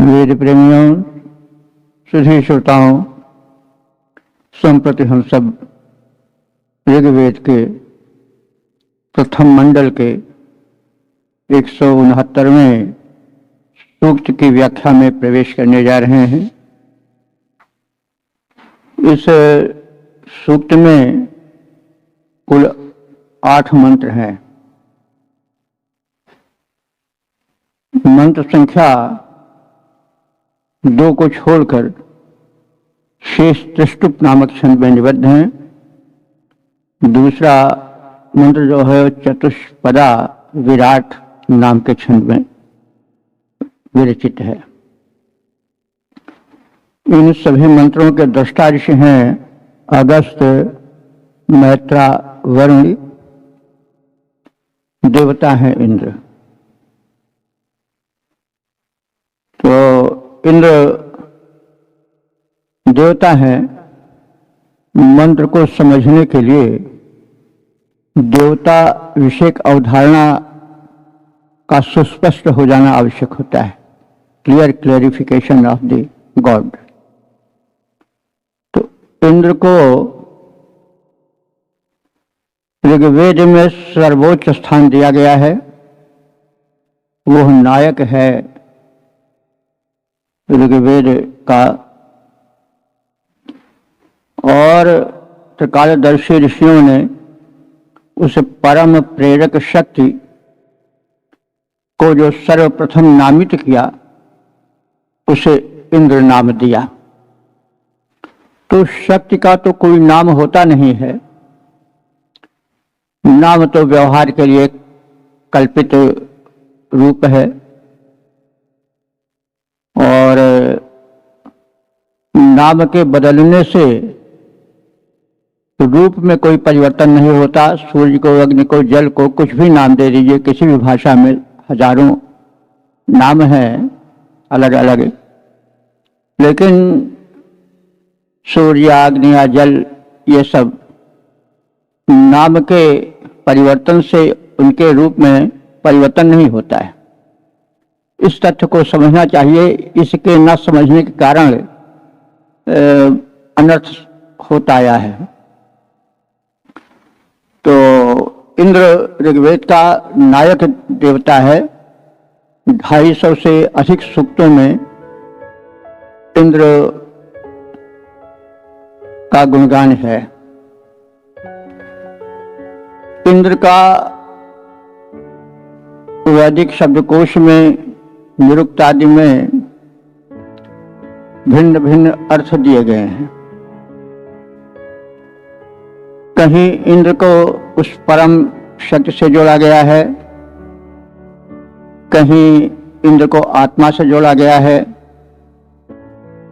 वेद प्रेमियों, सुधी श्रोताओं, संप्रति हम सब ऋग्वेद के प्रथम मंडल के 169वें सूक्त की व्याख्या में प्रवेश करने जा रहे हैं। इस सूक्त में कुल 8 मंत्र हैं। मंत्र संख्या 2 को छोड़कर शेष त्रिष्टुप नामक छंद में निबद्ध हैं। दूसरा मंत्र जो है चतुष्पदा विराट नाम के छंद में विरचित है। इन सभी मंत्रों के दृष्टा ऋषि हैं अगस्त, मैत्रा, वरुण। देवता हैं इंद्र। तो इंद्र देवता हैं। मंत्र को समझने के लिए देवता विषयक अवधारणा का सुस्पष्ट हो जाना आवश्यक होता है। Clarification of the God. तो इंद्र को ऋग्वेद में सर्वोच्च स्थान दिया गया है। वह नायक है ऋग्वेद का। और त्रिकालदर्शी ऋषियों ने उस परम प्रेरक शक्ति को जो सर्वप्रथम नामित किया उसे इंद्र नाम दिया। तो शक्ति का तो कोई नाम होता नहीं है। नाम तो व्यवहार के लिए कल्पित रूप है और नाम के बदलने से रूप में कोई परिवर्तन नहीं होता। सूर्य को, अग्नि को, जल को कुछ भी नाम दे दीजिए। किसी भी भाषा में हजारों नाम हैं अलग अलग, लेकिन सूर्य, अग्नि या जल ये सब नाम के परिवर्तन से उनके रूप में परिवर्तन नहीं होता है। इस तथ्य को समझना चाहिए। इसके न समझने के कारण अनर्थ होता आया है। तो इंद्र ऋग्वेद का नायक देवता है। 250 से अधिक सूक्तों में इंद्र का गुणगान है। इंद्र का वैदिक शब्दकोश में, निरुक्त आदि में भिन्न भिन्न अर्थ दिए गए हैं। कहीं इंद्र को उस परम शक्ति से जोड़ा गया है, कहीं इंद्र को आत्मा से जोड़ा गया है,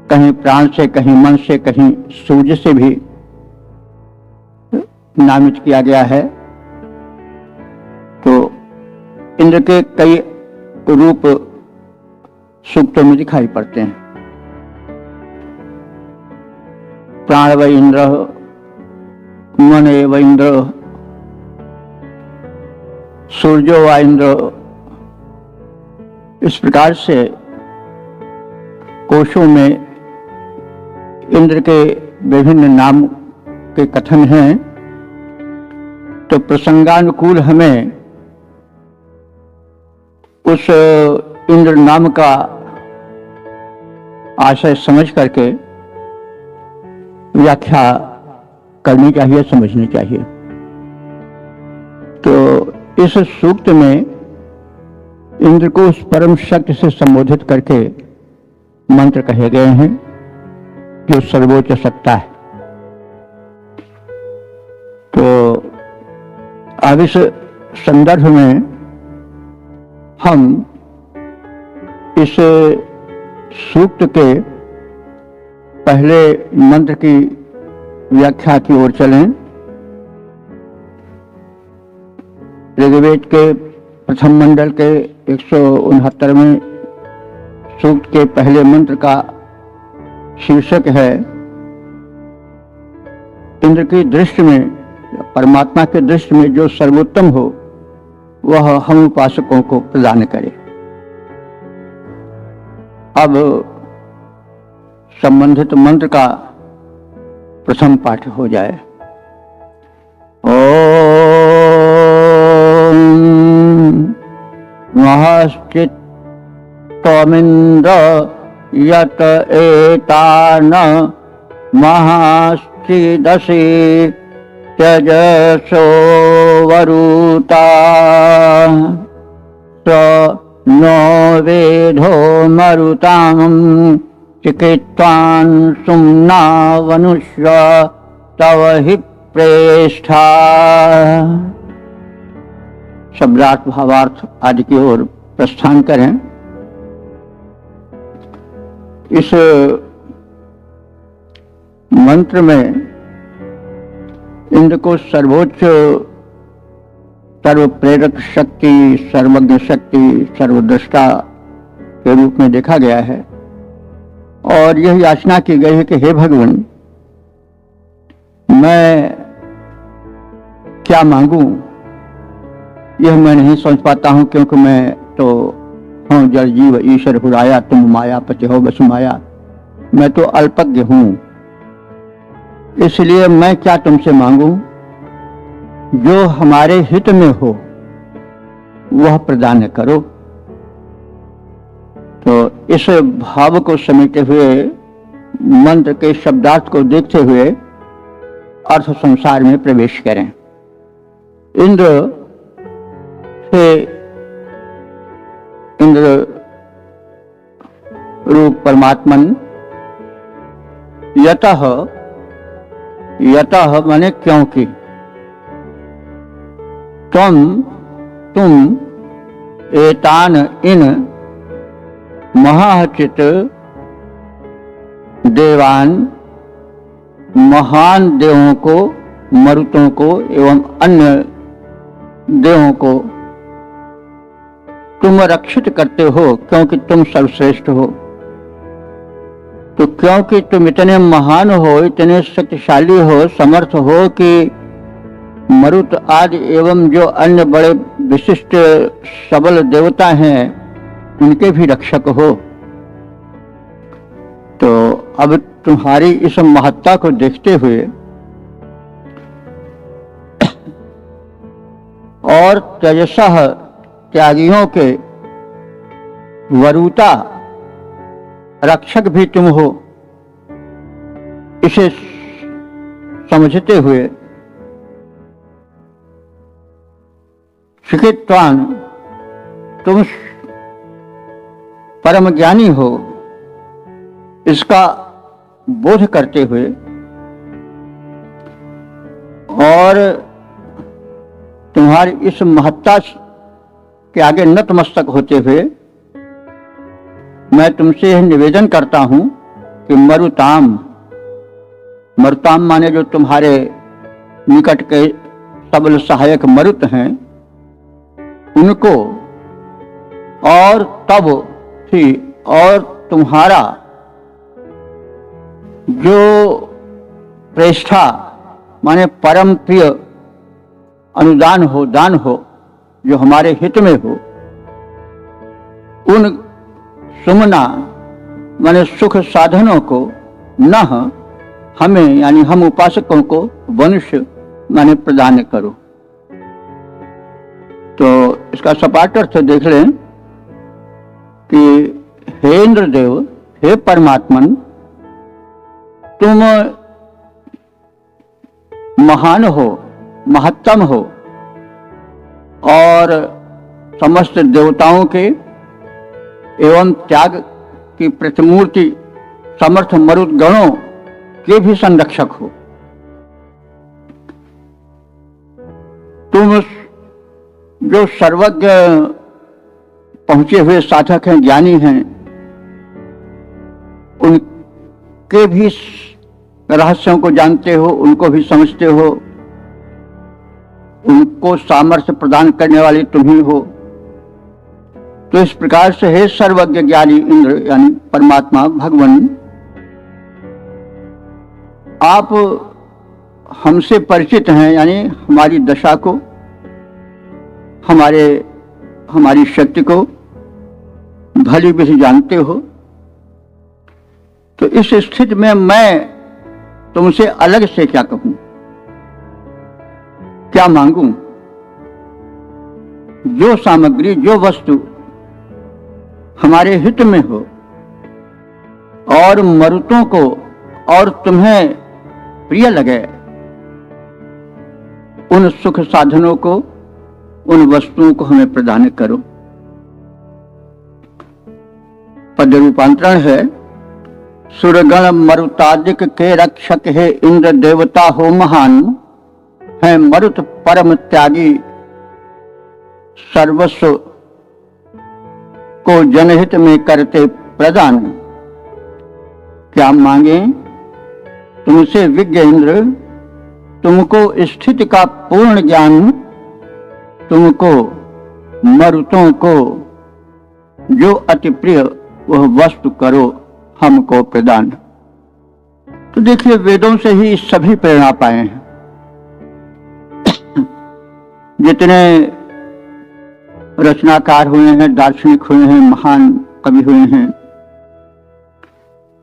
कहीं प्राण से, कहीं मन से, कहीं सूर्य से भी नामित किया गया है। तो इंद्र के कई रूप सूक्तों में दिखाई पड़ते हैं। प्राण व इंद्र, मन एव इंद्र, सूर्यो व इंद्र। इस प्रकार से कोशों में इंद्र के विभिन्न नाम के कथन हैं। तो प्रसंगानुकूल हमें उस इंद्र नाम का आशय समझ करके व्याख्या करनी चाहिए, समझनी चाहिए। तो इस सूक्त में इंद्र को उस परम शक्ति से संबोधित करके मंत्र कहे गए हैं जो सर्वोच्च सत्ता है। तो अब इस संदर्भ में हम इस सूक्त के पहले मंत्र की व्याख्या की ओर चलें। ऋग्वेद के प्रथम मंडल के 169वें सूक्त के पहले मंत्र का शीर्षक है इंद्र की दृष्टि में, परमात्मा के दृष्टि में जो सर्वोत्तम हो वह हम उपासकों को प्रदान करे। अब संबंधित मंत्र का प्रथम पाठ हो जाए। ओम महश्चित्तमिन्द्र यत एतान महाश्चिदसि त्यजसो वरुता स नो वेधो मरुतां चिकित्वान् सुम्नावनुष्य तव हि प्रेष्ठा। शब्दार्थ भावार्थ आदि की ओर प्रस्थान करें। इस मंत्र में इंद्र को सर्वोच्च सर्व प्रेरक शक्ति, सर्वज्ञ शक्ति, सर्वद्रष्टा के रूप में देखा गया है और यह याचना की गई है कि हे भगवान, मैं क्या मांगूं यह मैं नहीं समझ पाता हूं, क्योंकि मैं तो हूं जल जीव ईश्वर हुराया, तुम माया पति हो बस माया, मैं तो अल्पज्ञ हूं। इसलिए मैं क्या तुमसे मांगूं, जो हमारे हित में हो वह प्रदान करो। तो इस भाव को समेटे हुए मंत्र के शब्दार्थ को देखते हुए अर्थ संसार में प्रवेश करें। इंद्र से इंद्र रूप परमात्मन यतः, यतः माने क्योंकि, तुम एतान इन महाचित देवान महान देवों को, मरुतों को एवं अन्य देवों को तुम रक्षित करते हो, क्योंकि तुम सर्वश्रेष्ठ हो। तो क्योंकि तुम इतने महान हो, इतने शक्तिशाली हो, समर्थ हो कि मरुत आदि एवं जो अन्य बड़े विशिष्ट सबल देवता हैं उनके भी रक्षक हो। तो अब तुम्हारी इस महत्ता को देखते हुए और तेजसः त्यागियों के वरुता रक्षक भी तुम हो, इसे समझते हुए चिकित्वान तुम परम ज्ञानी हो, इसका बोध करते हुए और तुम्हारी इस महत्ता के आगे नतमस्तक होते हुए मैं तुमसे यह निवेदन करता हूं कि मरुताम, मरुताम माने जो तुम्हारे निकट के सबल सहायक मरुत हैं उनको, और तब ही और तुम्हारा जो प्रेष्ठा माने परम प्रिय अनुदान हो, दान हो, जो हमारे हित में हो, उन सुमना माने सुख साधनों को न हमें यानी हम उपासकों को वंश माने प्रदान करो। तो इसका सपाट अर्थ देख लें कि हे इंद्रदेव, हे परमात्मन, तुम महान हो, महत्तम हो और समस्त देवताओं के एवं त्याग की प्रतिमूर्ति समर्थ मरुत गणों के भी संरक्षक हो। तुम जो सर्वज्ञ पहुंचे हुए साधक हैं, ज्ञानी हैं, उनके भी रहस्यों को जानते हो, उनको भी समझते हो, उनको सामर्थ्य प्रदान करने वाली तुम ही हो। तो इस प्रकार से हे सर्वज्ञ ज्ञानी इंद्र यानी परमात्मा भगवान, आप हमसे परिचित हैं, यानी हमारी दशा को, हमारी शक्ति को भली भी जानते हो, तो इस स्थिति में मैं तुमसे अलग से क्या कहूं, क्या मांगूं? जो सामग्री, जो वस्तु हमारे हित में हो और मरुतों को और तुम्हें प्रिय लगे, उन सुख साधनों को, उन वस्तुओं को हमें प्रदान करो। पद रूपांतरण है, सुरगण मरुतादिक के रक्षक है, इंद्र देवता हो महान, है मरुत परम त्यागी, सर्वस्व को जनहित में करते प्रदान। क्या मांगे तुमसे विज्ञ इंद्र? तुमको स्थिति का पूर्ण ज्ञान, तुमको मरुतों को जो अति प्रिय वह वस्तु करो हमको प्रदान। तो देखिए, वेदों से ही सभी प्रेरणा पाए हैं। जितने रचनाकार हुए हैं, दार्शनिक हुए हैं, महान कवि हुए हैं,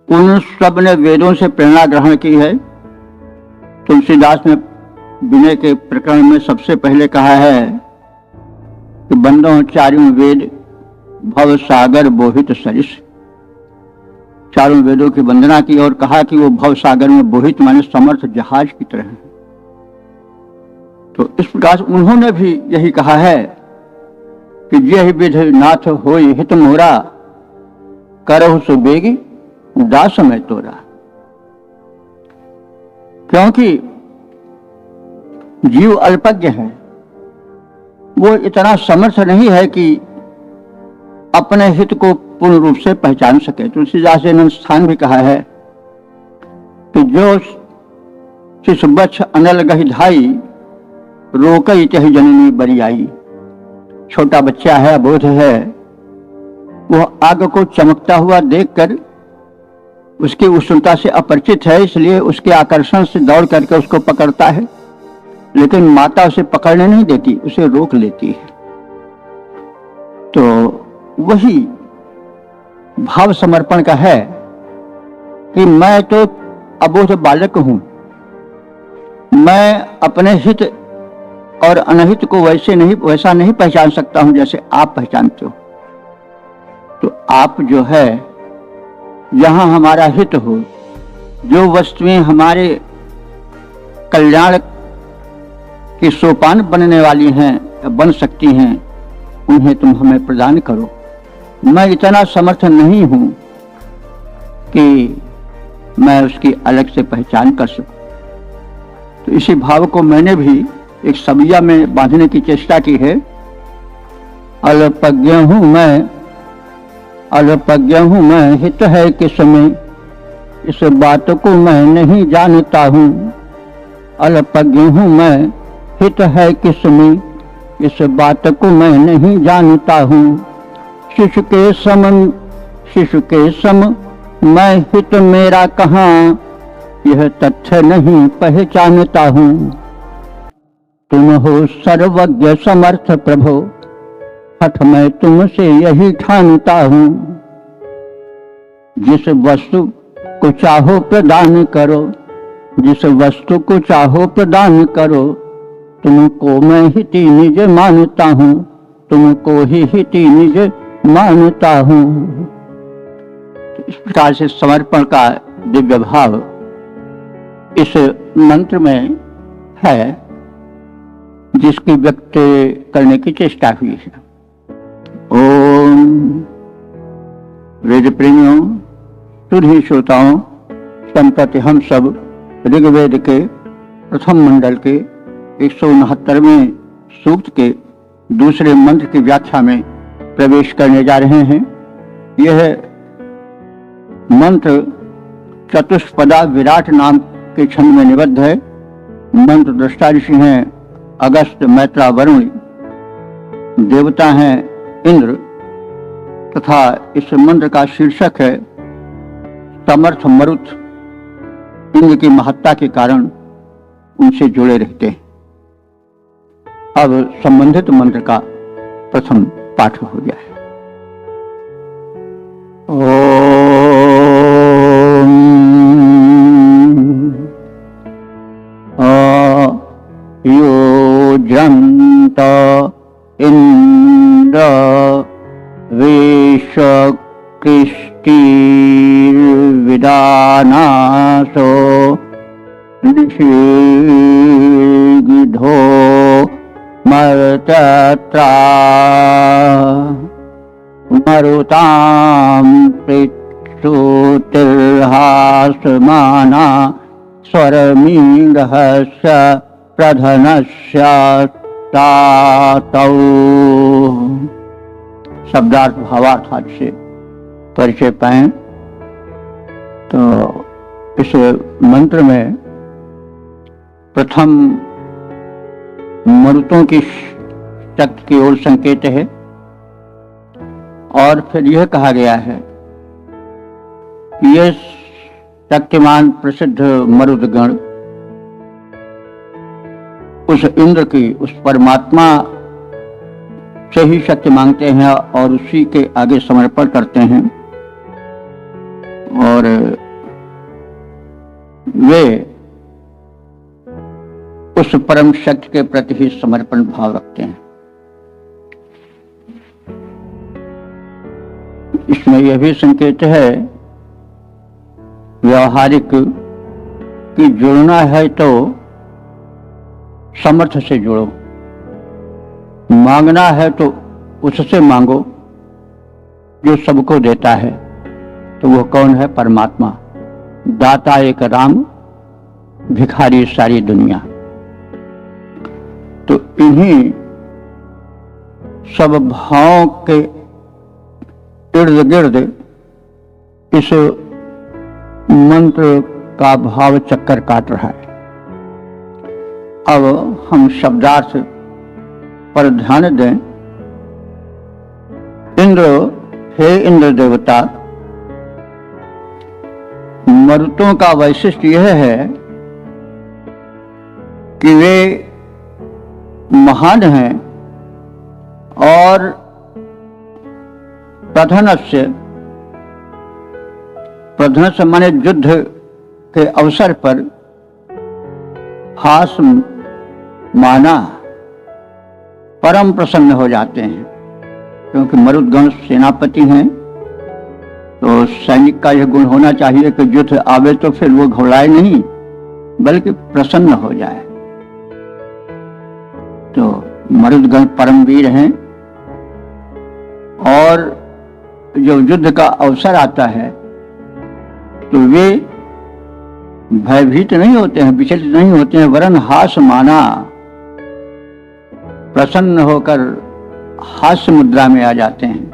उन सब ने वेदों से प्रेरणा ग्रहण की है। तुलसीदास ने विनय के प्रकरण में सबसे पहले कहा है कि बंदो चारों वेद भव सागर बोहित सरिस। चारों वेदों की वंदना की और कहा कि वो भव सागर में बोहित माने समर्थ जहाज की तरह है। तो इस प्रकार उन्होंने भी यही कहा है कि यही विध नाथ होई हित मोरा, करहु सुबेगी दास में तोरा। क्योंकि जीव अल्पज्ञ है, वो इतना समर्थ नहीं है कि अपने हित को पूर्ण रूप से पहचान सके। तुलसीदास ने स्थान भी कहा है कि जो शिशुबच्छ अनल गहि धाई, रोकई चह जननी बरियाई। छोटा बच्चा है, अबोध है, वह आग को चमकता हुआ देखकर उसकी उष्णता से अपरिचित है, इसलिए उसके आकर्षण से दौड़ करके उसको पकड़ता है, लेकिन माता उसे पकड़ने नहीं देती, उसे रोक लेती है। तो वही भाव समर्पण का है कि मैं तो अबोध बालक हूं, मैं अपने हित और अनहित को वैसा नहीं पहचान सकता हूं जैसे आप पहचानते हो। तो आप जो है, जहां हमारा हित हो, जो वस्तुएं हमारे कल्याण की सोपान बनने वाली हैं, बन सकती हैं, उन्हें तुम हमें प्रदान करो। मैं इतना समर्थ नहीं हूं कि मैं उसकी अलग से पहचान कर सकूं। तो इसी भाव को मैंने भी एक सबिया में बांधने की चेष्टा की है। अल्पज्ञ हूं मैं, अल्पज्ञ हूं मैं, हित है किसमें, इस बात को मैं नहीं जानता हूं। अल्पज्ञ हूं मैं, हित है किसमें, इस बात को मैं नहीं जानता हूं। शिशु के सम मैं हित मेरा कहाँ, यह तथ्य नहीं पहचानता हूं। तुम हो सर्वज्ञ समर्थ प्रभो, हठ मैं तुमसे यही ठानता हूं। जिस वस्तु को चाहो प्रदान करो, जिस वस्तु को चाहो प्रदान करो, तुमको मैं हिति निज मानता हूं, तुमको ही हिति निज मानता हूं। तो इस प्रकार से समर्पण का दिव्य भाव इस मंत्र में है, जिसकी व्यक्त करने की चेष्टा हुई है। ओम वेद प्रेमियों, सुधी श्रोताओं, संप्रति हम सब ऋग्वेद के प्रथम मंडल के 169वें सूक्त के दूसरे मंत्र की व्याख्या में प्रवेश करने जा रहे हैं। यह मंत्र चतुष्पदा विराट नाम के छंद में निबद्ध है। मंत्र दृष्टा ऋषि हैं अगस्त, मैत्रा, वरुण, देवता हैं इंद्र, तथा इस मंत्र का शीर्षक है समर्थ मरुत। इंद्र की महत्ता के कारण उनसे जुड़े रहते हैं। अब संबंधित मंत्र का प्रथम पाठ हो गया है। ओम सृष्टिर्विदानासो निषीगिधो मर्तत्रा मरुतां पृच्छ्रुतिर्हासमाना स्वरमीढस्य प्रधनस्य तातौ। शब्दार्थ भावार्थ से परिचय पाएं तो इस मंत्र में प्रथम मरुतों की शक्ति की ओर संकेत है और फिर यह कहा गया है कि यह शक्तिमान प्रसिद्ध मरुदगण उस इंद्र की, उस परमात्मा से ही शक्ति मांगते हैं और उसी के आगे समर्पण करते हैं और वे उस परम शक्ति के प्रति ही समर्पण भाव रखते हैं। इसमें यह भी संकेत है व्यवहारिक कि जुड़ना है तो समर्थ से जुड़ो, मांगना है तो उससे मांगो जो सबको देता है। तो वो कौन है? परमात्मा। दाता एक राम, भिखारी सारी दुनिया। तो इन्हीं सब भावों के इर्द गिर्द इस मंत्र का भाव चक्कर काट रहा है। अब हम शब्दार्थ पर ध्यान दें। इंद्र, हे इंद्र देवता, मरुतों का वैशिष्ट्य यह है कि वे महान हैं और प्रधन से माने युद्ध के अवसर पर हास माना परम प्रसन्न हो जाते हैं, क्योंकि मरुदगण सेनापति हैं। तो सैनिक का यह गुण होना चाहिए कि युद्ध आवे तो फिर वो घबराए नहीं बल्कि प्रसन्न हो जाए। तो मरुदगण परमवीर हैं और जब युद्ध का अवसर आता है तो वे भयभीत नहीं होते हैं, विचलित नहीं होते हैं, वरन हास माना प्रसन्न होकर हास्य मुद्रा में आ जाते हैं।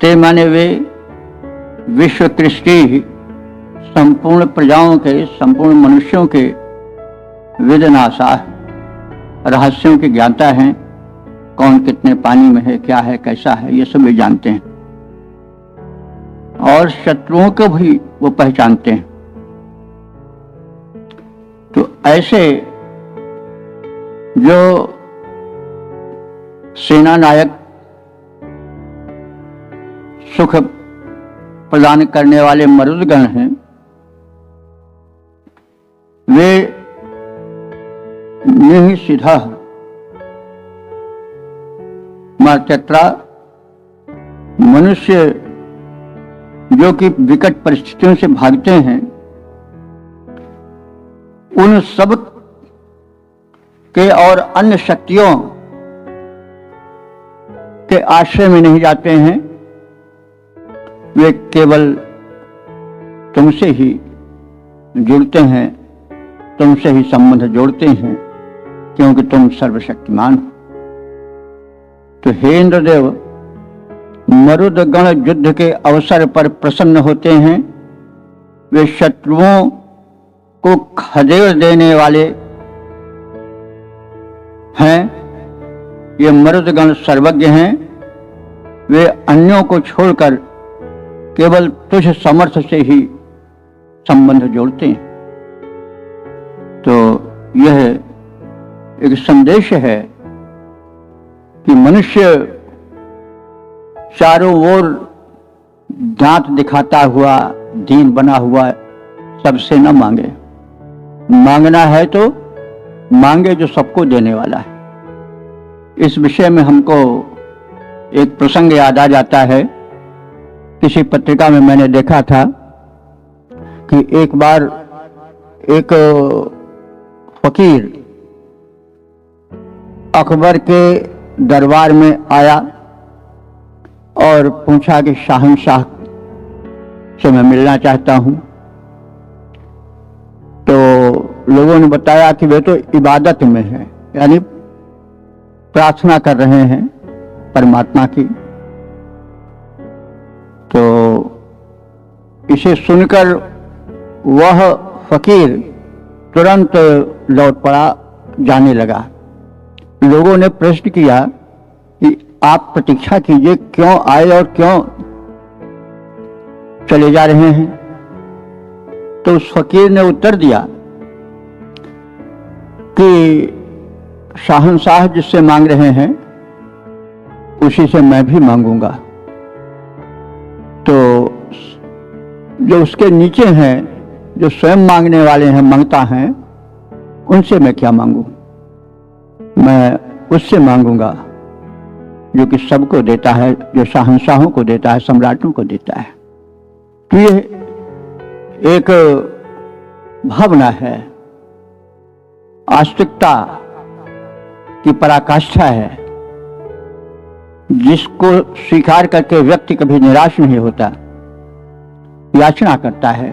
ते माने वे विश्व कृष्टि संपूर्ण प्रजाओं के, संपूर्ण मनुष्यों के वेदनाशा रहस्यों के ज्ञाता हैं। कौन कितने पानी में है, क्या है, कैसा है, ये सब वे जानते हैं और शत्रुओं को भी वो पहचानते हैं। तो ऐसे जो सेना नायक, सुख प्रदान करने वाले मरुदगण हैं, वे नहीं सीधा मार्चत्रा मनुष्य जो कि विकट परिस्थितियों से भागते हैं, उन सब के और अन्य शक्तियों के आश्रय में नहीं जाते हैं। वे केवल तुमसे ही जुड़ते हैं, तुमसे ही संबंध जोड़ते हैं, क्योंकि तुम सर्वशक्तिमान हो। तो हे इंद्रदेव, मरुदगण युद्ध के अवसर पर प्रसन्न होते हैं। वे शत्रुओं को खदेड़ देने वाले हैं। ये मरुदगण सर्वज्ञ हैं। वे अन्यों को छोड़कर केवल तुझ समर्थ से ही संबंध जोड़ते हैं। तो यह एक संदेश है कि मनुष्य चारों ओर दांत दिखाता हुआ, दीन बना हुआ सबसे न मांगे। मांगना है तो मांगे जो सबको देने वाला है। इस विषय में हमको एक प्रसंग याद आ जाता है किसी पत्रिका में मैंने देखा था कि एक बार एक फकीर अकबर के दरबार में आया और पूछा कि शाहनशाह से मैं मिलना चाहता हूं। तो लोगों ने बताया कि वे तो इबादत में हैं, यानी प्रार्थना कर रहे हैं परमात्मा की। तो इसे सुनकर वह फकीर तुरंत लौट पड़ा, जाने लगा। लोगों ने प्रश्न किया कि आप प्रतीक्षा कीजिए, क्यों आए और क्यों चले जा रहे हैं? तो उस फकीर ने उत्तर दिया कि शाहनशाह जिससे मांग रहे हैं उसी से मैं भी मांगूंगा। तो जो उसके नीचे हैं, जो स्वयं मांगने वाले हैं, मांगता हैं, उनसे मैं क्या मांगू? मैं उससे मांगूंगा जो कि सबको देता है, जो शहंशाहों को देता है, सम्राटों को देता है। तो ये एक भावना है, आस्तिकता की पराकाष्ठा है, जिसको स्वीकार करके व्यक्ति कभी निराश नहीं होता, याचना करता है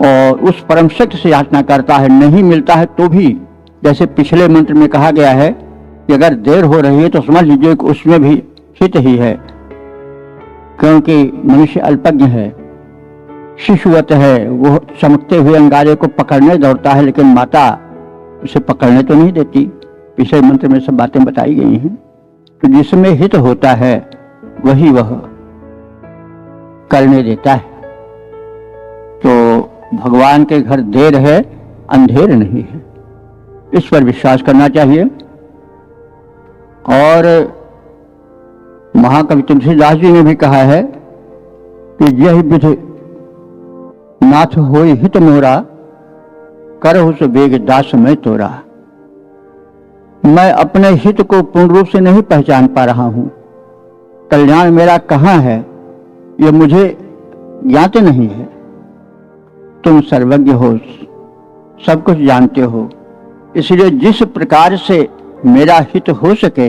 और उस परम सत्य से याचना करता है। नहीं मिलता है तो भी, जैसे पिछले मंत्र में कहा गया है कि अगर देर हो रही है तो समझ लीजिए कि उसमें भी हित ही है, क्योंकि मनुष्य अल्पज्ञ है, शिशुवत है। वो चमकते हुए अंगारे को पकड़ने दौड़ता है, लेकिन माता उसे पकड़ने तो नहीं देती। पिछले मंत्र में सब बातें बताई गई हैं। तो जिसमें हित होता है वही वह करने देता है। तो भगवान के घर देर है, अंधेर नहीं है, इस पर विश्वास करना चाहिए। और महाकवि तुलसीदास जी ने भी कहा है कि यह विध नाथ होय हित मोरा, करहु सो बेग दास में तोरा। मैं अपने हित को पूर्ण रूप से नहीं पहचान पा रहा हूं। कल्याण मेरा कहां है यह मुझे ज्ञात नहीं है। तुम सर्वज्ञ हो, सब कुछ जानते हो, इसलिए जिस प्रकार से मेरा हित हो सके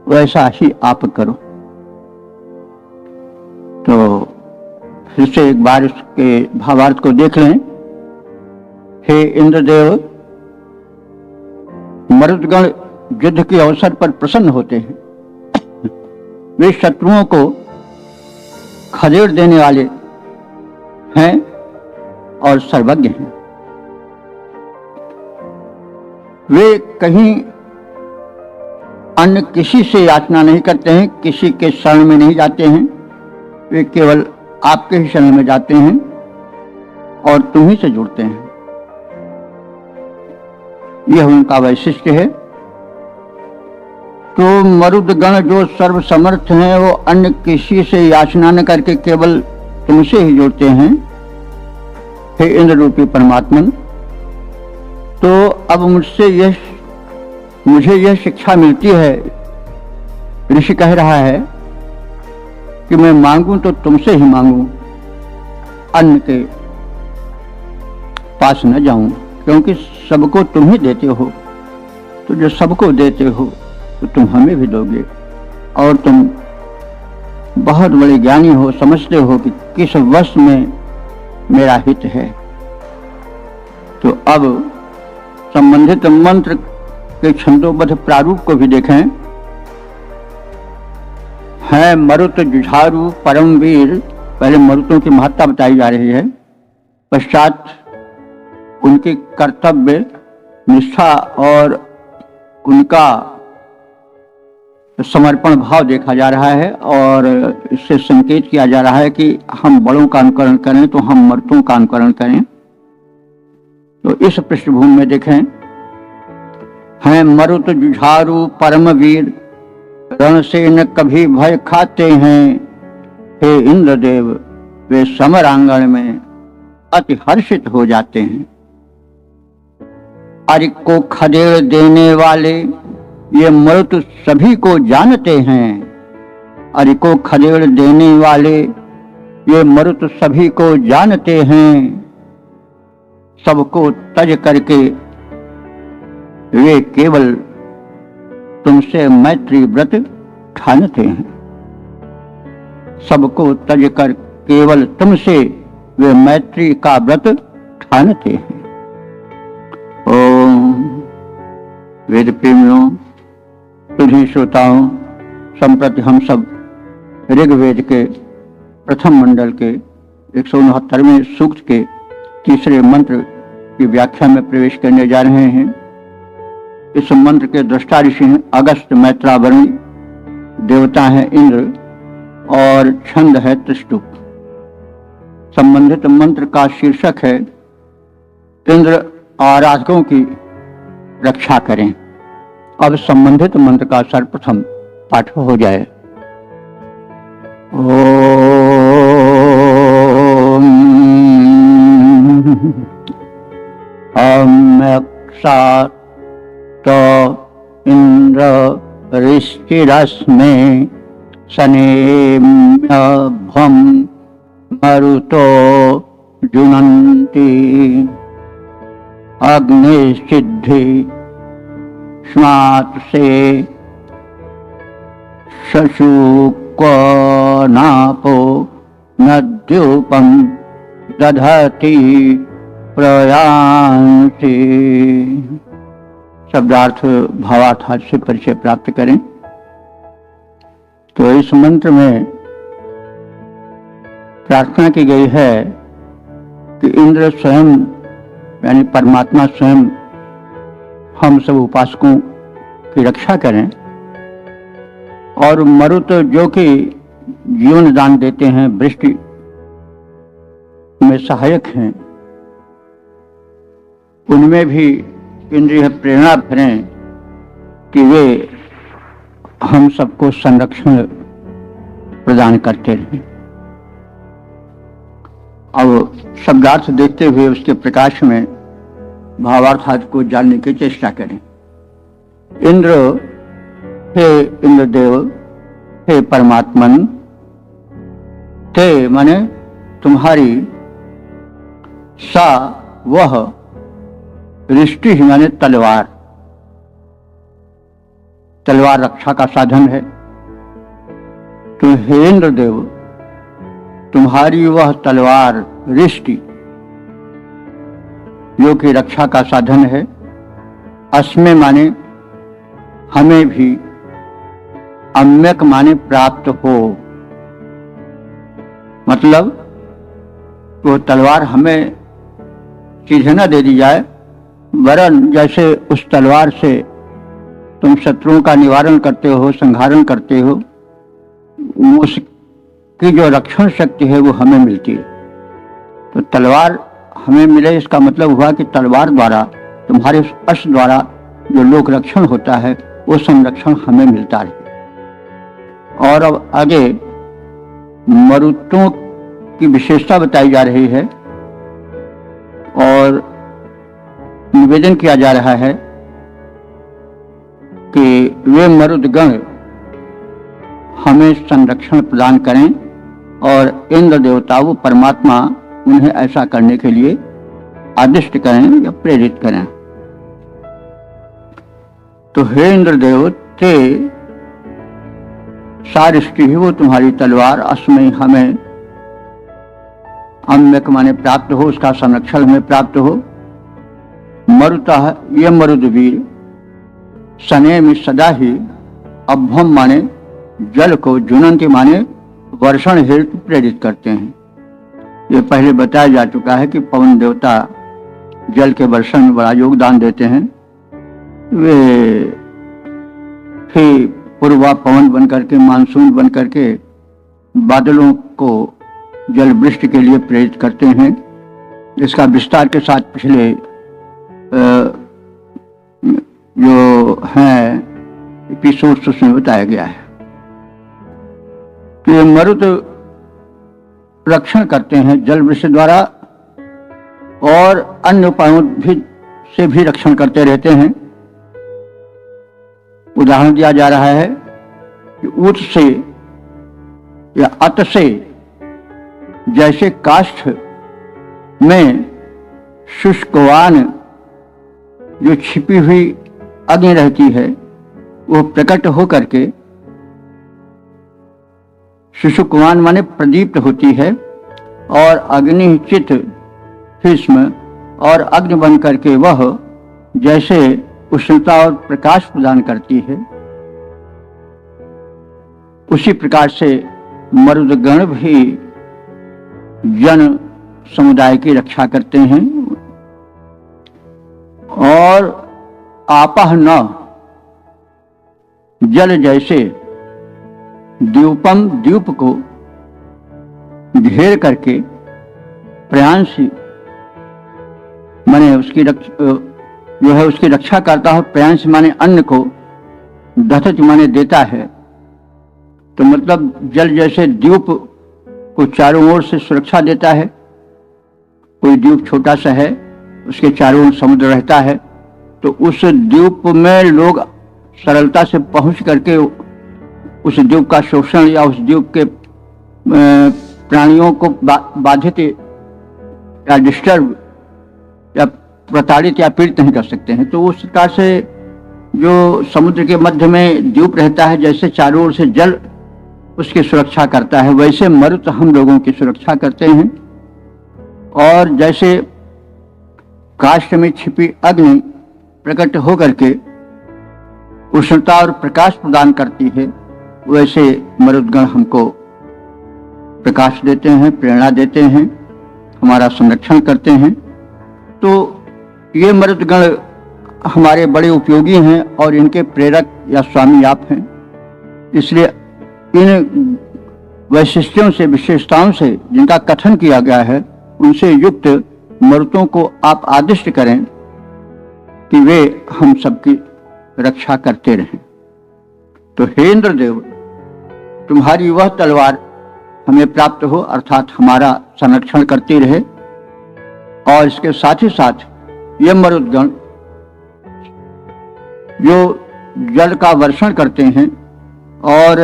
वैसा ही आप करो। तो फिर से एक बार उसके भावार्थ को देख लें। हे इंद्रदेव, मरुदगण युद्ध के अवसर पर प्रसन्न होते हैं। वे शत्रुओं को खदेड़ देने वाले हैं और सर्वज्ञ हैं। वे कहीं अन्य किसी से याचना नहीं करते हैं, किसी के शरण में नहीं जाते हैं। वे केवल आपके ही शरण में जाते हैं और तुम ही से जुड़ते हैं। यह उनका वैशिष्ट्य है। तो मरुदगण जो सर्व समर्थ हैं, वो अन्य किसी से याचना न करके केवल तुमसे ही जुड़ते हैं। हे इंद्र रूपी परमात्मन, तो अब मुझे यह शिक्षा मिलती है, ऋषि कह रहा है कि मैं मांगूं तो तुमसे ही मांगूं, अन्य के पास न जाऊं, क्योंकि सबको तुम ही देते हो। तो जो सबको देते हो तो तुम हमें भी दोगे, और तुम बहुत बड़े ज्ञानी हो, समझते हो कि किस वश में मेरा हित है। तो अब संबंधित मंत्र के छंदोबद्ध प्रारूप को भी देखें। है मरुत जुझारू परम वीर, पहले मरुतों की महत्ता बताई जा रही है, पश्चात उनके कर्तव्य, निष्ठा और उनका समर्पण भाव देखा जा रहा है, और इससे संकेत किया जा रहा है कि हम बड़ों का अनुकरण करें तो हम मर्तों का अनुकरण करें। तो इस पृष्ठभूमि में देखें, हैं मरुत जुझारू परम वीर, रण से न कभी भय खाते हैं। हे इंद्रदेव, वे समरांगण में अति हर्षित हो जाते हैं। अरिक को खदेड़ देने वाले ये मरुत सभी को जानते हैं, अरि को खदेड़ देने वाले, ये मरुत सभी को जानते हैं। सबको तज करके वे केवल तुमसे मैत्री व्रत ठानते हैं। सबको तज कर केवल तुमसे वे मैत्री का व्रत ठानते हैं। ओम। वेद प्रेमियों, तुझी श्रोताओं, संप्रति हम सब ऋग्वेद के प्रथम मंडल के 169वें सूक्त के तीसरे मंत्र की व्याख्या में प्रवेश करने जा रहे हैं। इस मंत्र के दृष्टा ऋषि हैं अगस्त मैत्रावरुणी, देवता है इंद्र और छंद है त्रिष्टुप। संबंधित मंत्र का शीर्षक है इंद्र आराधकों की रक्षा करें। अब संबंधित मंत्र का सर्वप्रथम पाठ हो जाए। ओम अम्यक्षा तो इंद्र ऋषिरस्मे सनेम्यभं मरुतो जुनन्ति अग्निसिद्धि स्मात् से शशुक्वनापो नद्यूपं दधति प्रयांसि। शब्दार्थ भावार्थ से परिचय प्राप्त करें तो इस मंत्र में प्रार्थना की गई है कि इंद्र स्वयं यानी परमात्मा स्वयं हम सब उपासकों की रक्षा करें और मरुत जो कि जीवन दान देते हैं, वृष्टि में सहायक हैं, उनमें भी इंद्रिय प्रेरणा भरें कि वे हम सबको संरक्षण प्रदान करते रहें। अब शब्दार्थ देखते हुए उसके प्रकाश में भावार्थ को जानने की चेष्टा करें। इंद्र, हे इंद्रदेव, हे परमात्मन, ते माने तुम्हारी, सा वह, रिष्टि माने तलवार, तलवार रक्षा का साधन है। तो हे इंद्रदेव, तुम्हारी वह तलवार रिष्टि जो कि रक्षा का साधन है, अस्मे माने हमें भी, अम्यक माने प्राप्त हो, मतलब वो तलवार हमें सीधे न दे दी जाए, वरन जैसे उस तलवार से तुम शत्रुओं का निवारण करते हो, संहारण करते हो, उसकी जो रक्षण शक्ति है वो हमें मिलती है। तो तलवार हमें मिले, इसका मतलब हुआ कि तलवार द्वारा, तुम्हारे अस्त्र द्वारा जो लोक रक्षण होता है वो संरक्षण हमें मिलता है। और अब आगे मरुतों की विशेषता बताई जा रही है और निवेदन किया जा रहा है कि वे मरुदगण हमें संरक्षण प्रदान करें और इंद्र देवता वो परमात्मा उन्हें ऐसा करने के लिए आदिष्ट करें या प्रेरित करें। तो हे इंद्रदेव, ते सारिष्टि ही वो तुम्हारी तलवार, अस्मै हमें, अम्यक माने प्राप्त हो, उसका संरक्षण हमें प्राप्त हो। मरुतः ये मरुदवीर, सने में सदा ही, अभ्वम माने जल को, जुनंति माने वर्षण हेतु प्रेरित करते हैं। ये पहले बताया जा चुका है कि पवन देवता जल के वर्षण में बड़ा योगदान देते हैं। वे ही पूर्वा पवन बनकर के, मानसून बनकर के बादलों को जल वृष्टि के लिए प्रेरित करते हैं। इसका विस्तार के साथ पिछले जो है एपिसोड उसमें बताया गया है। तो ये मरुत रक्षण करते हैं जल वृष्टि द्वारा और अन्य उपायों से भी रक्षण करते रहते हैं। उदाहरण दिया जा रहा है कि ऊंट से या अत से जैसे काष्ठ में शुष्कवान जो छिपी हुई अग्नि रहती है वो प्रकट होकर के, शुष्कवान माने प्रदीप्त होती है, और अग्नि चित भीष्म और अग्नि बन करके वह जैसे उष्णता और प्रकाश प्रदान करती है, उसी प्रकार से मरुदगण भी जन समुदाय की रक्षा करते हैं। और आपह न, जल जैसे द्वीपम, द्वीप को घेर करके प्रयांसी माने उसकी जो है उसकी रक्षा करता है। प्रयांश माने अन्न को, दधत माने देता है, तो मतलब जल जैसे द्वीप को चारों ओर से सुरक्षा देता है। कोई द्वीप छोटा सा है, उसके चारों ओर समुद्र रहता है, तो उस द्वीप में लोग सरलता से पहुंच करके उस द्वीप का शोषण या उस द्वीप के प्राणियों को बाधित या डिस्टर्ब या प्रताड़ित या पीड़ित नहीं कर सकते हैं। तो उस प्रकार से जो समुद्र के मध्य में द्वीप रहता है, जैसे चारों ओर से जल उसकी सुरक्षा करता है, वैसे मरुत हम लोगों की सुरक्षा करते हैं। और जैसे काष्ठ में छिपी अग्नि प्रकट होकर के उष्णता और प्रकाश प्रदान करती है, वैसे मरुदगण हमको प्रकाश देते हैं, प्रेरणा देते हैं, हमारा संरक्षण करते हैं। तो ये मरुदगण हमारे बड़े उपयोगी हैं और इनके प्रेरक या स्वामी आप हैं। इसलिए इन वैशिष्ट्यों से, विशेषताओं से जिनका कथन किया गया है, उनसे युक्त मरुतों को आप आदिष्ट करें कि वे हम सबकी रक्षा करते रहें। तो हे इंद्रदेव, तुम्हारी वह तलवार हमें प्राप्त हो, अर्थात हमारा संरक्षण करती रहे। और इसके साथ ही साथ ये मरुदगण जो जल का वर्षण करते हैं और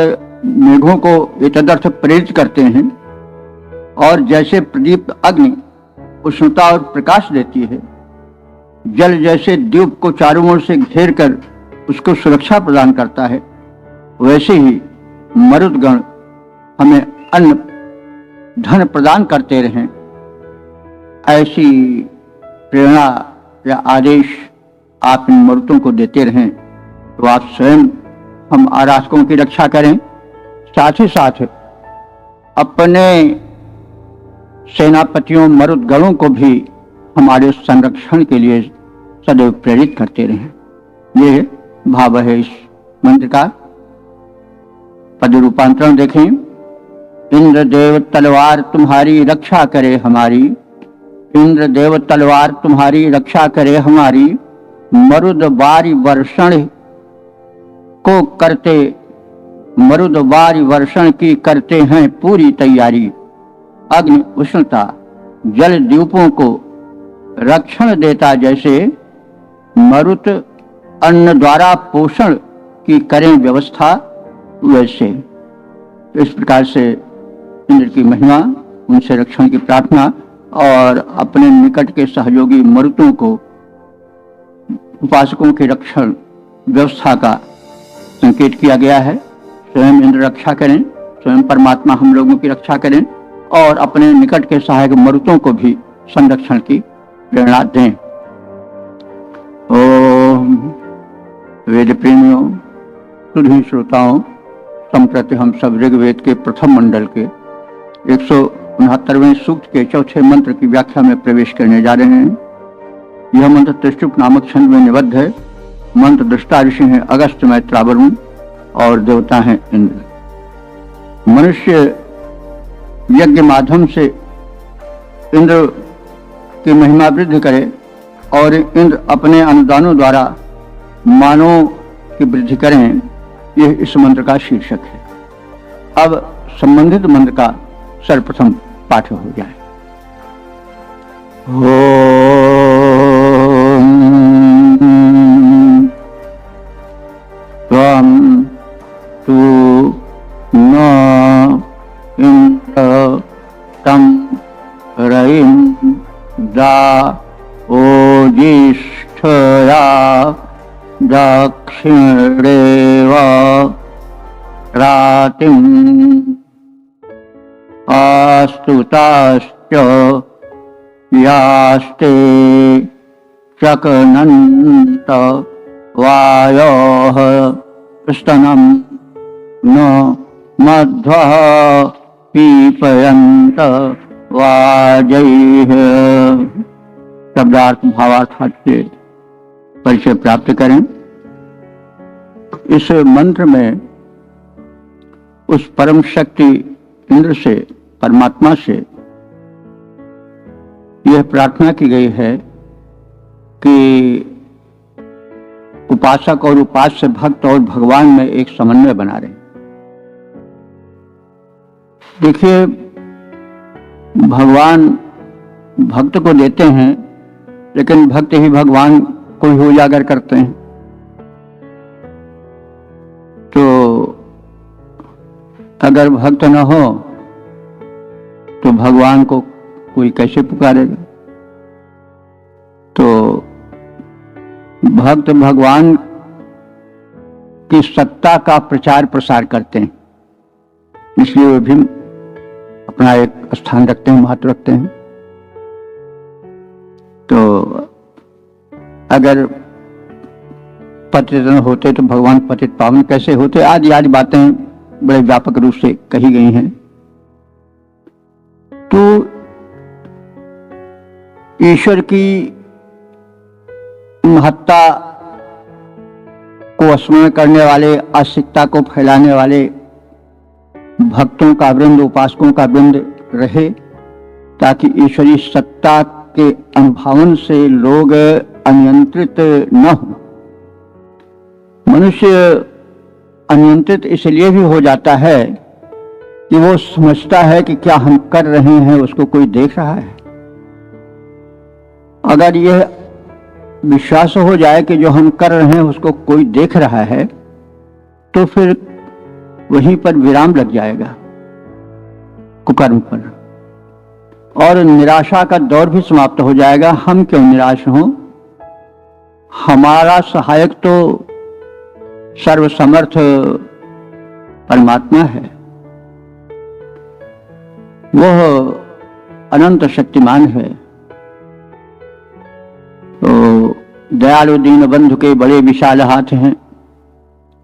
मेघों को ये तदर्थ प्रेरित करते हैं, और जैसे प्रदीप्त अग्नि उष्णता और प्रकाश देती है, जल जैसे द्वीप को चारों ओर से घेर कर उसको सुरक्षा प्रदान करता है, वैसे ही मरुदगण हमें अन्न धन प्रदान करते रहें। ऐसी प्रेरणा या आदेश आप इन मरुतों को देते रहें। तो आप स्वयं हम आराधकों की रक्षा करें, साथ ही साथ अपने सेनापतियों मरुदगणों को भी हमारे संरक्षण के लिए सदैव प्रेरित करते रहें। ये भाव है इस मंत्र का। पद रूपांतरण देखें। इंद्रदेव तलवार तुम्हारी रक्षा करे हमारी, इंद्रदेव तलवार तुम्हारी रक्षा करे हमारी, मरुद वारी वर्षण को करते, मरुद वारी वर्षण की करते हैं पूरी तैयारी। अग्नि उष्णता जल द्वीपों को रक्षण देता जैसे, मरुत अन्न द्वारा पोषण की करें व्यवस्था वैसे। इस प्रकार से इंद्र की महिमा, उनसे रक्षण की प्रार्थना और अपने निकट के सहयोगी मरुतों को उपासकों की रक्षण व्यवस्था का संकेत किया गया है। स्वयं इंद्र रक्षा करें, स्वयं परमात्मा हम लोगों की रक्षा करें और अपने निकट के सहायक मरुतों को भी संरक्षण की प्रेरणा दें। ओम वेद प्रेमियों, सुधी श्रोताओं, संप्रति हम सब ऋग्वेद के प्रथम मंडल के 169वें सूक्त के चौथे मंत्र की व्याख्या में प्रवेश करने जा रहे हैं। यह मंत्र त्रिष्टुप नामक छंद में निबद्ध है। मंत्र दृष्टा ऋषि हैं अगस्त, मैत्रावरुण और देवता हैं इंद्र। मनुष्य यज्ञ माध्यम से इंद्र की महिमा वृद्धि करे और इंद्र अपने अनुदानों द्वारा मानव की वृद्धि करें, यह इस मंत्र का शीर्षक है। अब संबंधित मंत्र का सर्वप्रथम पाठ हो जाए। त्वं तु न दा ओजिष्ठया दक्षिणेव रातिम् आस्तुताश्च यास्ते चकनन्त वायोः स्तनं न मध्वः पीपयन्त वाजैः। शब्दार्थ भावार्थ से परिचय प्राप्त करें। इस मंत्र में उस परम शक्ति इंद्र से, परमात्मा से यह प्रार्थना की गई है कि उपासक और उपास्य भक्त और भगवान में एक समन्वय बना रहे। देखिए, भगवान भक्त को देते हैं, लेकिन भक्त ही भगवान को ही उजागर करते हैं। तो अगर भक्त न हो तो भगवान को कोई कैसे पुकारेगा? तो भक्त भगवान की सत्ता का प्रचार प्रसार करते हैं, इसलिए वे भी अपना एक स्थान रखते हैं, महत्व रखते हैं। तो अगर पतित न होते तो भगवान पतित पावन कैसे होते? आदि आदि बातें बड़े व्यापक रूप से कही गई हैं। तो ईश्वर की महत्ता को स्मरण करने वाले, आस्तिकता को फैलाने वाले भक्तों का वृंद, उपासकों का वृंद रहे, ताकि ईश्वरीय सत्ता के अनुभावन से लोग अनियंत्रित न हो। मनुष्य अनियंत्रित इसलिए भी हो जाता है कि वो समझता है कि क्या हम कर रहे हैं उसको कोई देख रहा है। अगर यह विश्वास हो जाए कि जो हम कर रहे हैं उसको कोई देख रहा है, तो फिर वहीं पर विराम लग जाएगा कुकर्म पर, और निराशा का दौर भी समाप्त हो जाएगा। हम क्यों निराश हों? हमारा सहायक तो सर्वसमर्थ परमात्मा है, वह अनंत शक्तिमान है। तो दयालु दीन बंधु के बड़े विशाल हाथ हैं,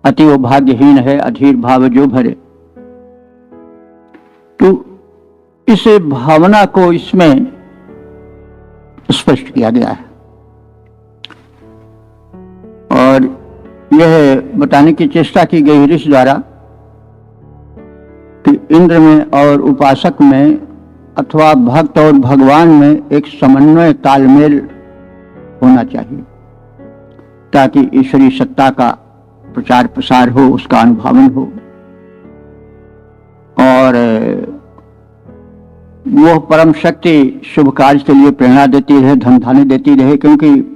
अति भाग्यहीन है अधीर भाव जो भरे। तो इस भावना को इसमें स्पष्ट किया गया है, और यह बताने की चेष्टा की गई ऋषि द्वारा कि इंद्र में और उपासक में अथवा भक्त और भगवान में एक समन्वय, तालमेल होना चाहिए, ताकि ईश्वरीय सत्ता का प्रचार प्रसार हो, उसका अनुभावन हो, और वह परम शक्ति शुभ कार्य के लिए प्रेरणा देती रहे, धन धान्य देती रहे। क्योंकि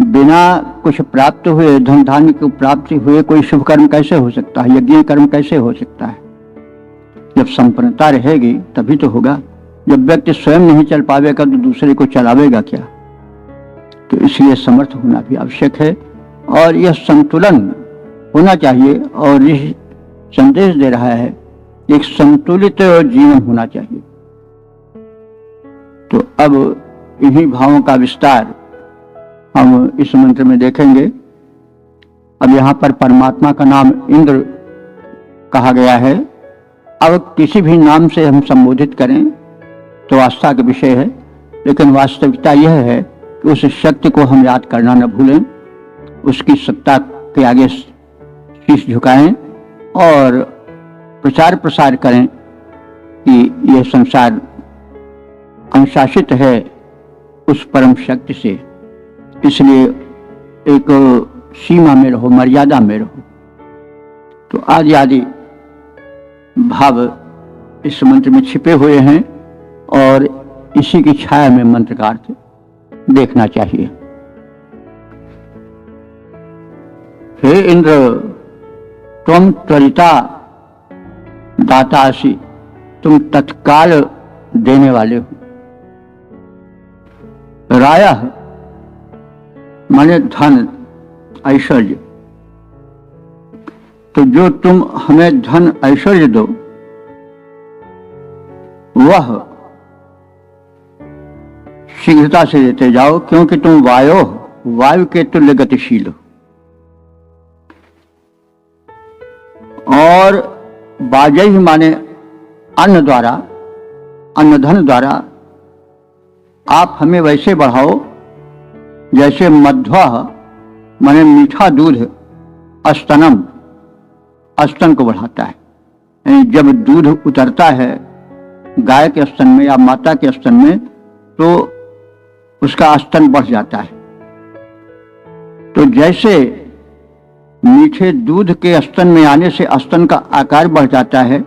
बिना कुछ प्राप्त हुए, धन धान्य की प्राप्ति हुए कोई शुभ कर्म कैसे हो सकता है? यज्ञ कर्म कैसे हो सकता है? जब संपन्नता रहेगी तभी तो होगा। जब व्यक्ति स्वयं नहीं चल पावेगा तो दूसरे को चलावेगा क्या? तो इसलिए समर्थ होना भी आवश्यक है, और यह संतुलन होना चाहिए। और यह संदेश दे रहा है एक संतुलित जीवन होना चाहिए। तो अब इन्हीं भावों का विस्तार हम इस मंत्र में देखेंगे। अब यहाँ पर परमात्मा का नाम इंद्र कहा गया है। अब किसी भी नाम से हम संबोधित करें तो आस्था का विषय है, लेकिन वास्तविकता यह है कि उस शक्ति को हम याद करना न भूलें, उसकी सत्ता के आगे शीश झुकाएं और प्रचार प्रसार करें कि यह संसार अनुशासित है उस परम शक्ति से। इसलिए एक सीमा में रहो, मर्यादा में रहो। तो आदि आदि भाव इस मंत्र में छिपे हुए हैं, और इसी की छाया में मंत्र का अर्थ देखना चाहिए। हे इंद्र, तुम त्वरिता दातासी, तुम तत्काल देने वाले हो। रायः माने धन, ऐश्वर्य। तो जो तुम हमें धन ऐश्वर्य दो वह शीघ्रता से देते जाओ, क्योंकि तुम वायु के तुल्य गतिशील हो। और बाजई माने अन्न द्वारा, अन्न धन द्वारा आप हमें वैसे बढ़ाओ जैसे मध्वः माने मीठा दूध स्तनम, स्तन को बढ़ाता है। जब दूध उतरता है गाय के स्तन में या माता के स्तन में तो उसका स्तन बढ़ जाता है। तो जैसे मीठे दूध के स्तन में आने से स्तन का आकार बढ़ जाता है,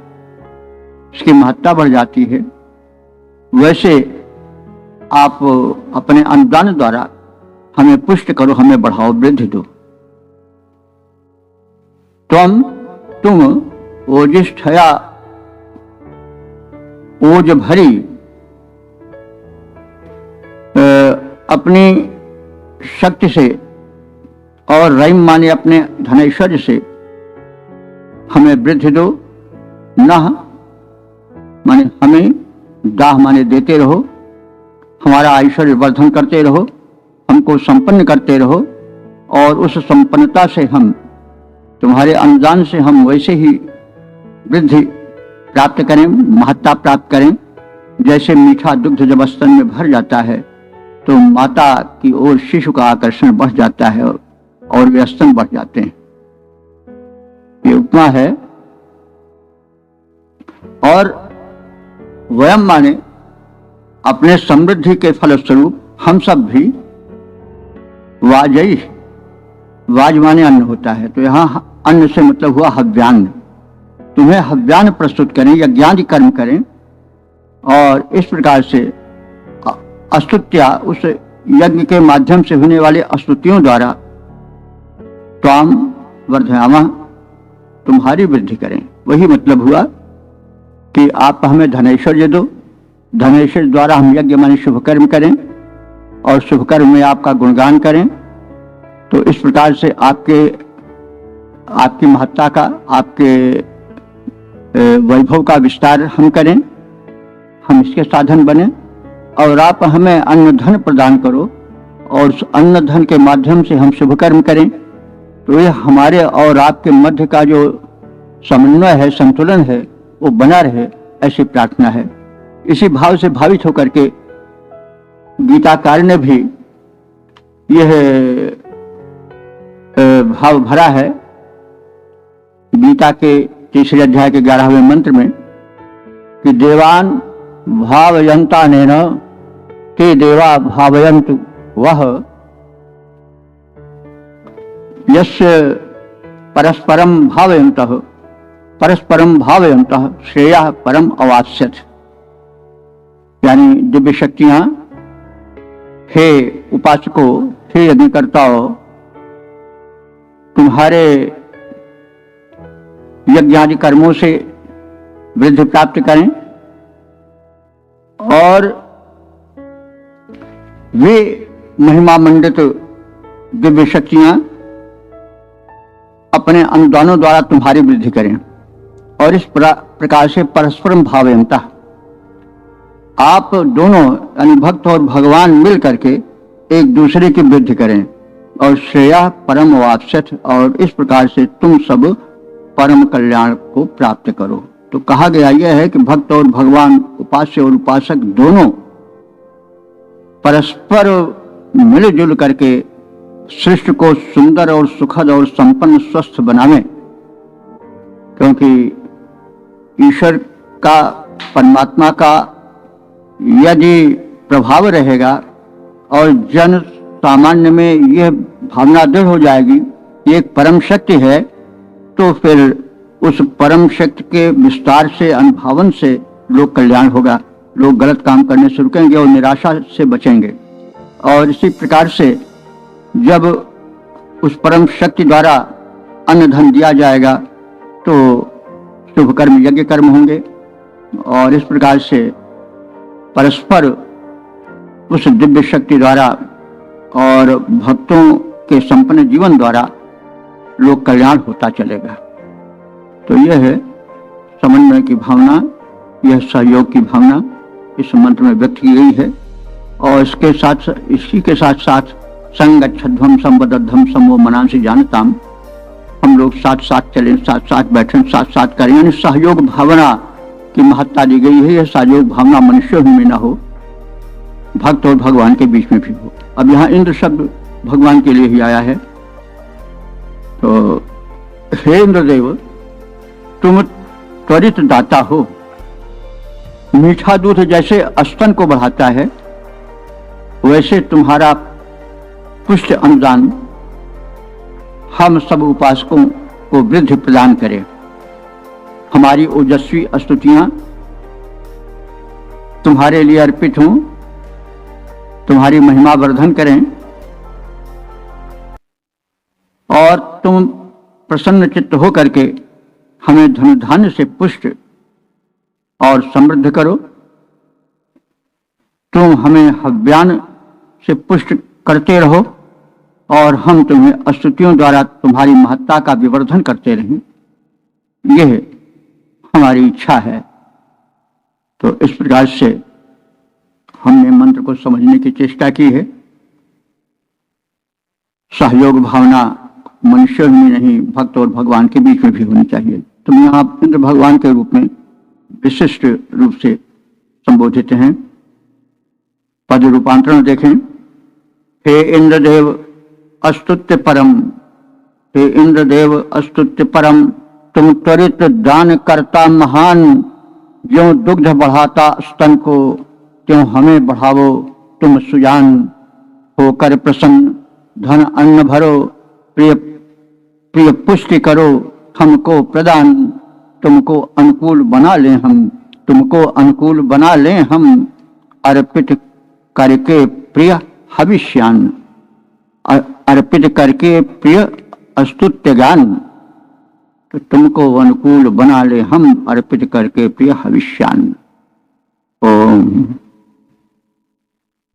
इसकी महत्ता बढ़ जाती है, वैसे आप अपने अनुदान द्वारा हमें पुष्ट करो, हमें बढ़ाओ, वृद्धि दो। तुम ओजिष्ठया ओज भरी अपनी शक्ति से और रैम माने अपने धनैश्वर्य से हमें वृद्धि दो। नह माने हमें, दाह माने देते रहो, हमारा ऐश्वर्य वर्धन करते रहो, हमको संपन्न करते रहो, और उस संपन्नता से हम तुम्हारे अनुदान से हम वैसे ही वृद्धि प्राप्त करें, महत्ता प्राप्त करें। जैसे मीठा दुग्ध जब स्तन में भर जाता है तो माता की ओर शिशु का आकर्षण बढ़ जाता है और वे स्तन बढ़ जाते हैं। ये उपमा है। और वयम माने अपने समृद्धि के फलस्वरूप हम सब भी वाजई, वाज माने अन्न होता है, तो यहाँ अन्न से मतलब हुआ हव्यान्न। तुम्हें हव्यान्न प्रस्तुत करें, यज्ञादि कर्म करें, और इस प्रकार से स्तुत्या, उस यज्ञ के माध्यम से होने वाले स्तुतियों द्वारा त्वाम वर्धयामः, तुम्हारी वृद्धि करें। वही मतलब हुआ कि आप हमें धनैश्वर्य दो, धनैश्वर्य द्वारा हम यज्ञ माने शुभ कर्म करें और शुभ कर्म में आपका गुणगान करें। तो इस प्रकार से आपकी महत्ता का, आपके वैभव का विस्तार हम करें, हम इसके साधन बने। और आप हमें अन्न धन प्रदान करो और उस अन्न धन के माध्यम से हम शुभ कर्म करें। तो ये हमारे और आपके मध्य का जो समन्वय है, संतुलन है, वो बना रहे, ऐसी प्रार्थना है। इसी भाव से भावित होकर के गीताकार ने भी यह भाव भरा है गीता के 3 अध्याय के 11वें मंत्र में कि देवान भावयंता नेन ते देवा भावयन्तु वह यस्य परस्परम भावयन्तः श्रेयः परम अवास्यथ। यानी दिव्य शक्तियां, हे उपासकों, हे यज्ञकर्ताओं, तुम्हारे यज्ञादि कर्मों से वृद्धि प्राप्त करें और वे महिमा मंडित दिव्य शक्तियां अपने अनुदानों द्वारा तुम्हारी वृद्धि करें। और इस प्रकार से परस्परम भावयंता, आप दोनों यानी भक्त और भगवान मिल करके एक दूसरे की वृद्धि करें और श्रेया परम वाप्स्यथ, और इस प्रकार से तुम सब परम कल्याण को प्राप्त करो। तो कहा गया यह है कि भक्त और भगवान, उपास्य और उपासक दोनों परस्पर मिलजुल करके सृष्टि को सुंदर और सुखद और संपन्न स्वस्थ बनावें। क्योंकि ईश्वर का, परमात्मा का यदि प्रभाव रहेगा और जन सामान्य में यह भावना दृढ़ हो जाएगी कि एक परम शक्ति है, तो फिर उस परम शक्ति के विस्तार से, अनुभावन से लोक कल्याण होगा। लोग गलत काम करने से रुकेंगे और निराशा से बचेंगे। और इसी प्रकार से जब उस परम शक्ति द्वारा अन्न धन दिया जाएगा तो शुभ कर्म, यज्ञ कर्म होंगे। और इस प्रकार से परस्पर उस दिव्य शक्ति द्वारा और भक्तों के संपन्न जीवन द्वारा लोक कल्याण होता चलेगा। तो यह है समन्वय की भावना, यह सहयोग की भावना इस मंत्र में व्यक्त की गई है। और इसी के साथ साथ संगच्छध्वम संवदध्वम समो मनांसि जानताम, हम लोग साथ साथ चलें, साथ साथ बैठें, साथ साथ करें, यानी सहयोग भावना की महत्ता दी गई है। यह सहयोग भावना मनुष्यों में ना हो, भक्त और भगवान के बीच में भी हो। अब यहाँ इंद्र शब्द भगवान के लिए ही आया है। तो हे इंद्रदेव, तुम त्वरित दाता हो। मीठा दूध जैसे स्तन को बढ़ाता है, वैसे तुम्हारा पुष्ट अनुदान हम सब उपासकों को वृद्धि प्रदान करे। हमारी ओजस्वी स्तुतियां तुम्हारे लिए अर्पित हों, तुम्हारी महिमा वर्धन करें और तुम प्रसन्न चित्त होकर के हमें धन धान्य से पुष्ट और समृद्ध करो। तुम हमें हव्यान से पुष्ट करते रहो और हम तुम्हें स्तुतियों द्वारा तुम्हारी महत्ता का विवर्धन करते रहें, यह हमारी इच्छा है। तो इस प्रकार से हमने मंत्र को समझने की चेष्टा की है। सहयोग भावना मनुष्य में नहीं, भक्त और भगवान के बीच में भी होनी चाहिए। तो यहाँ इंद्र भगवान के रूप में विशिष्ट रूप से संबोधित हैं। पद रूपांतरण देखें। हे इंद्रदेव अस्तुत्य परम, हे इंद्रदेव अस्तुत्य परम, तुम त्वरित दान करता महान, ज्यों दुग्ध बढ़ाता स्तन को त्यों हमें बढ़ावो तुम सुजान। होकर प्रसन्न धन अन्न भरो, प्रिय प्रिय पुष्टि करो हमको प्रदान। तुमको अनुकूल बना लें हम, तुमको अनुकूल बना लें हम, अर्पित करके प्रिय हविष्यान, अर्पित करके प्रिय स्तुत्य गान। तो तुमको अनुकूल बना ले हम, अर्पित करके प्रिय हविष्यान। ओम।